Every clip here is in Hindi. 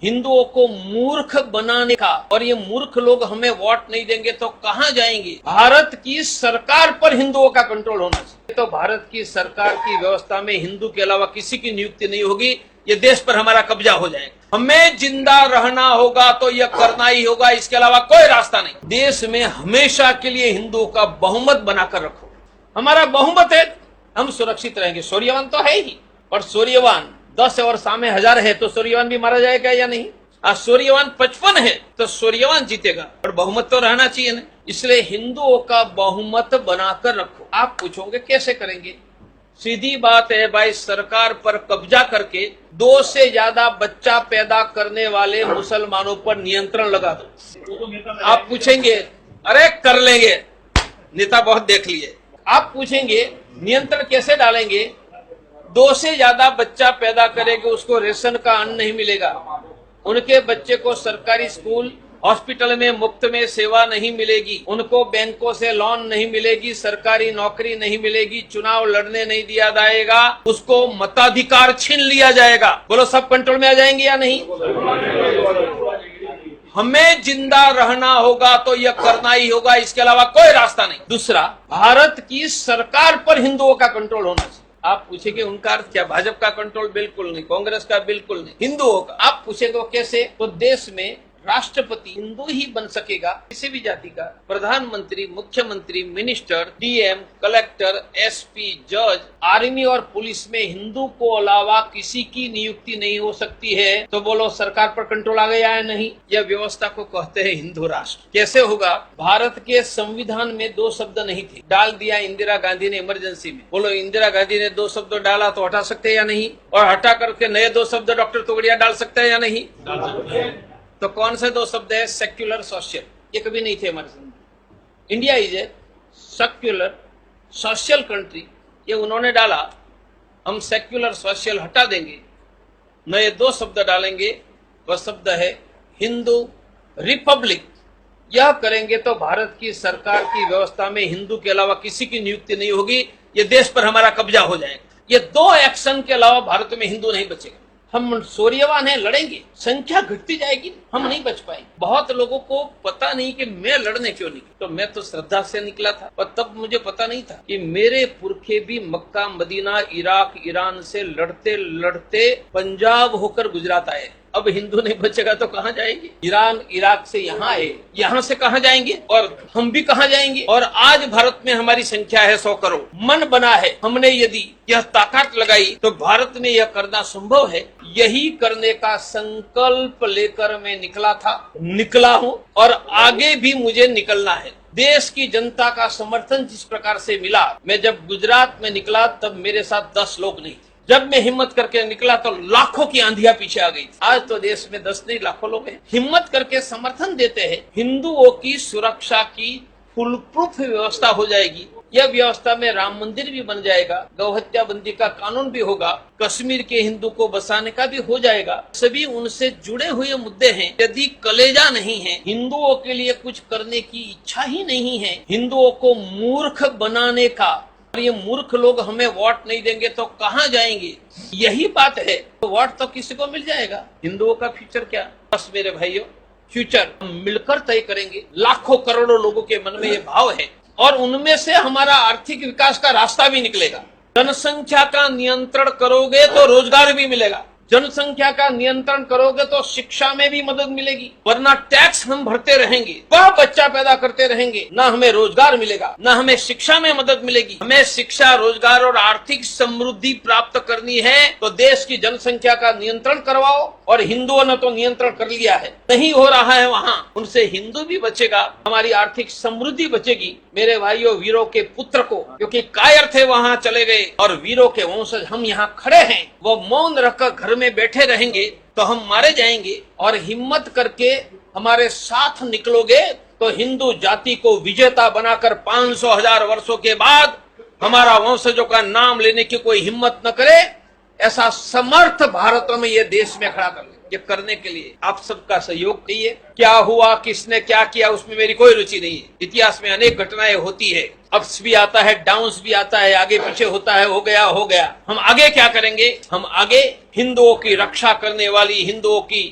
हिंदुओं को मूर्ख बनाने का, और ये मूर्ख लोग हमें वोट नहीं देंगे तो कहां जाएंगे। भारत की सरकार पर हिंदुओं का कंट्रोल होना चाहिए। तो भारत की सरकार की व्यवस्था में हिंदू के अलावा किसी की नियुक्ति नहीं होगी। ये देश पर हमारा कब्जा हो जाएगा। हमें जिंदा रहना होगा तो यह करना ही होगा, इसके अलावा कोई रास्ता नहीं। देश में हमेशा के लिए हिंदुओं का बहुमत बनाकर रखो। हमारा बहुमत है, हम सुरक्षित रहेंगे। सूर्यवान तो है ही, और सूर्यवान 10 और सामने 1000 है तो सूर्यवान भी मारा जाएगा या नहीं। आज सूर्यवान 55 है तो सूर्यवान जीतेगा, और बहुमत तो रहना चाहिए ना। इसलिए हिंदुओं का बहुमत बनाकर रखो। आप पूछोगे कैसे करेंगे? सीधी बात है भाई, सरकार पर कब्जा करके 2 से ज्यादा बच्चा पैदा करने वाले मुसलमानों पर नियंत्रण लगा दो। आप पूछेंगे अरे कर लेंगे, नेता बहुत देख लिए। आप पूछेंगे नियंत्रण कैसे डालेंगे? 2 से ज्यादा बच्चा पैदा करेंगे, उसको रेशन का अन्न नहीं मिलेगा, उनके बच्चे को सरकारी स्कूल हॉस्पिटल में मुफ्त में सेवा नहीं मिलेगी, उनको बैंकों से लोन नहीं मिलेगी, सरकारी नौकरी नहीं मिलेगी, चुनाव लड़ने नहीं दिया जाएगा, उसको मताधिकार छीन लिया जाएगा। बोलो सब कंट्रोल में आ जाएंगे या नहीं? हमें जिंदा रहना होगा तो यह करना ही होगा, इसके अलावा कोई रास्ता नहीं। दूसरा, भारत की सरकार पर हिंदुओं का कंट्रोल होना चाहिए। आप पूछेंगे उनका अर्थ क्या? भाजपा का कंट्रोल बिल्कुल नहीं, कांग्रेस का बिल्कुल नहीं, हिंदुओं का। आप पूछेंगे कैसे? तो देश में राष्ट्रपति हिंदू ही बन सकेगा, किसी भी जाति का। प्रधानमंत्री, मुख्यमंत्री, मिनिस्टर, डीएम, कलेक्टर, एसपी, जज, आर्मी और पुलिस में हिंदू को अलावा किसी की नियुक्ति नहीं हो सकती है। तो बोलो सरकार पर कंट्रोल आ गया है? नहीं। यह व्यवस्था को कहते हैं हिंदू राष्ट्र। कैसे होगा? भारत के संविधान में 2 शब्द नहीं थे, डाल दिया इंदिरा गांधी ने इमरजेंसी में। बोलो इंदिरा गांधी ने 2 शब्द डाला तो हटा सकते हैं या नहीं? और हटा करके नए 2 शब्द डॉक्टर तोगड़िया डाल सकते हैं या नहीं? तो कौन से 2 शब्द है? Secular, social. ये कभी नहीं थे हमारे संविधान। India is a secular social country, ये उन्होंने डाला। हम सेक्युलर सोशल हटा देंगे, नए 2 शब्द डालेंगे। वह शब्द है हिंदू रिपब्लिक। यह करेंगे तो भारत की सरकार की व्यवस्था में हिंदू के अलावा किसी की नियुक्ति नहीं होगी। ये देश पर हमारा कब्जा हो जाएगा। ये 2 एक्शन के अलावा भारत में हिंदू नहीं बचेगा। हम सूर्यवान है, लड़ेंगे, संख्या घटती जाएगी, हम नहीं बच पाएंगे। बहुत लोगों को पता नहीं कि मैं लड़ने क्यों निकला। तो मैं तो श्रद्धा से निकला था, और तब मुझे पता नहीं था कि मेरे पुरखे भी मक्का, मदीना, इराक, ईरान से लड़ते लड़ते पंजाब होकर गुजरात आए। अब हिंदू नहीं बचेगा तो कहां जाएंगे? ईरान, इराक से यहाँ आए, यहाँ से कहां जाएंगे? और हम भी कहां जाएंगे? और आज भारत में हमारी संख्या है 100 करोड़। मन बना है, हमने यदि यह ताकत लगाई तो भारत में यह करना संभव है। यही करने का संकल्प लेकर मैं निकला हूँ, और आगे भी मुझे निकलना है। देश की जनता का समर्थन जिस प्रकार से मिला, मैं जब गुजरात में निकला तब मेरे साथ 10 लोग नहीं थे। जब मैं हिम्मत करके निकला तो लाखों की आंधियां पीछे आ गई थी। आज तो देश में 10 नहीं लाखों लोग हैं, हिम्मत करके समर्थन देते हैं। हिंदुओं की सुरक्षा की फुल प्रूफ व्यवस्था हो जाएगी। यह व्यवस्था में राम मंदिर भी बन जाएगा, गौहत्या बंदी का कानून भी होगा, कश्मीर के हिंदू को बसाने का भी हो जाएगा। सभी उनसे जुड़े हुए मुद्दे हैं। यदि कलेजा नहीं है, हिंदुओं के लिए कुछ करने की इच्छा ही नहीं है, हिंदुओं को मूर्ख बनाने का, और ये मूर्ख लोग हमें वोट नहीं देंगे तो कहां जाएंगे, यही बात है। तो वोट तो किसी को मिल जाएगा। हिंदुओं का फ्यूचर क्या? बस मेरे भाइयों, फ्यूचर हम मिलकर तय करेंगे। लाखों करोड़ों लोगों के मन में ये भाव है, और उनमें से हमारा आर्थिक विकास का रास्ता भी निकलेगा। जनसंख्या का नियंत्रण करोगे तो रोजगार भी मिलेगा, जनसंख्या का नियंत्रण करोगे तो शिक्षा में भी मदद मिलेगी। वरना टैक्स हम भरते रहेंगे, वह बच्चा पैदा करते रहेंगे, ना हमें रोजगार मिलेगा, ना हमें शिक्षा में मदद मिलेगी। हमें शिक्षा, रोजगार और आर्थिक समृद्धि प्राप्त करनी है तो देश की जनसंख्या का नियंत्रण करवाओ। और हिंदुओं ने तो नियंत्रण कर लिया है, नहीं हो रहा है वहाँ, उनसे हिंदू भी बचेगा, हमारी आर्थिक समृद्धि बचेगी। मेरे भाइयों, वीरों के पुत्र को, क्योंकि कायर थे वहाँ चले गए, और वीरों के वंशज हम यहाँ खड़े हैं, वो मौन रखकर घर में बैठे रहेंगे तो हम मारे जाएंगे। और हिम्मत करके हमारे साथ निकलोगे तो हिंदू जाति को विजेता बनाकर 500,000 वर्षों के बाद हमारा वंशजों का नाम लेने की कोई हिम्मत न करे, ऐसा समर्थ भारत में ये देश में खड़ा कर ले। ये करने के लिए आप सबका सहयोग चाहिए। क्या हुआ, किसने क्या किया, उसमें मेरी कोई रुचि नहीं है। इतिहास में अनेक घटनाएं होती है, अप्स भी आता है, डाउन्स भी आता है, आगे पीछे होता है, हो गया। हम आगे क्या करेंगे? हम आगे हिंदुओं की रक्षा करने वाली, हिंदुओं की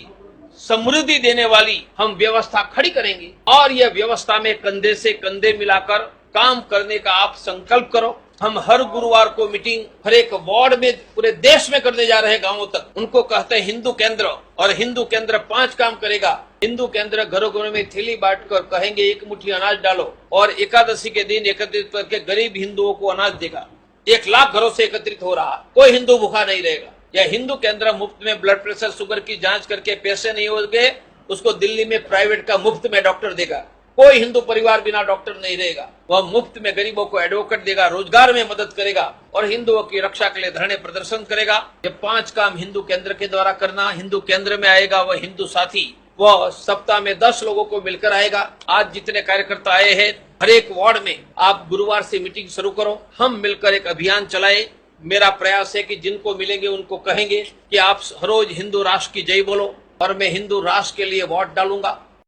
समृद्धि देने वाली हम व्यवस्था खड़ी करेंगे और यह व्यवस्था में कंधे से कंधे मिलाकर काम करने का आप संकल्प करो। हम हर गुरुवार को मीटिंग हर एक वार्ड में पूरे देश में करने जा रहे हैं, गांवों तक। उनको कहते हैं हिंदू केंद्र, और हिंदू केंद्र 5 काम करेगा। हिंदू केंद्र घरों घरों में थैली बांटकर कहेंगे एक मुट्ठी अनाज डालो, और एकादशी के दिन एकत्रित करके गरीब हिंदुओं को अनाज देगा। 1 लाख घरों से एकत्रित हो रहा, कोई हिंदू भूखा नहीं रहेगा। यह हिंदू केंद्र मुफ्त में ब्लड प्रेशर शुगर की जांच करके पैसे नहीं होंगे, उसको दिल्ली में प्राइवेट का मुफ्त में डॉक्टर देगा। कोई हिंदू परिवार बिना डॉक्टर नहीं रहेगा। वह मुफ्त में गरीबों को एडवोकेट देगा, रोजगार में मदद करेगा और हिंदुओं की रक्षा के लिए धरने प्रदर्शन करेगा। ये 5 काम हिंदू केंद्र के द्वारा करना। हिंदू केंद्र में आएगा वह हिंदू साथी, वह सप्ताह में 10 लोगों को मिलकर आएगा। आज जितने कार्यकर्ता आए हैं, हर एक वार्ड में आप गुरुवार से मीटिंग शुरू करो, हम मिलकर एक अभियान चलाए। मेरा प्रयास है कि जिनको मिलेंगे उनको कहेंगे कि आप हर रोज हिंदू राष्ट्र की जय बोलो और मैं हिंदू राष्ट्र के लिए वोट डालूंगा।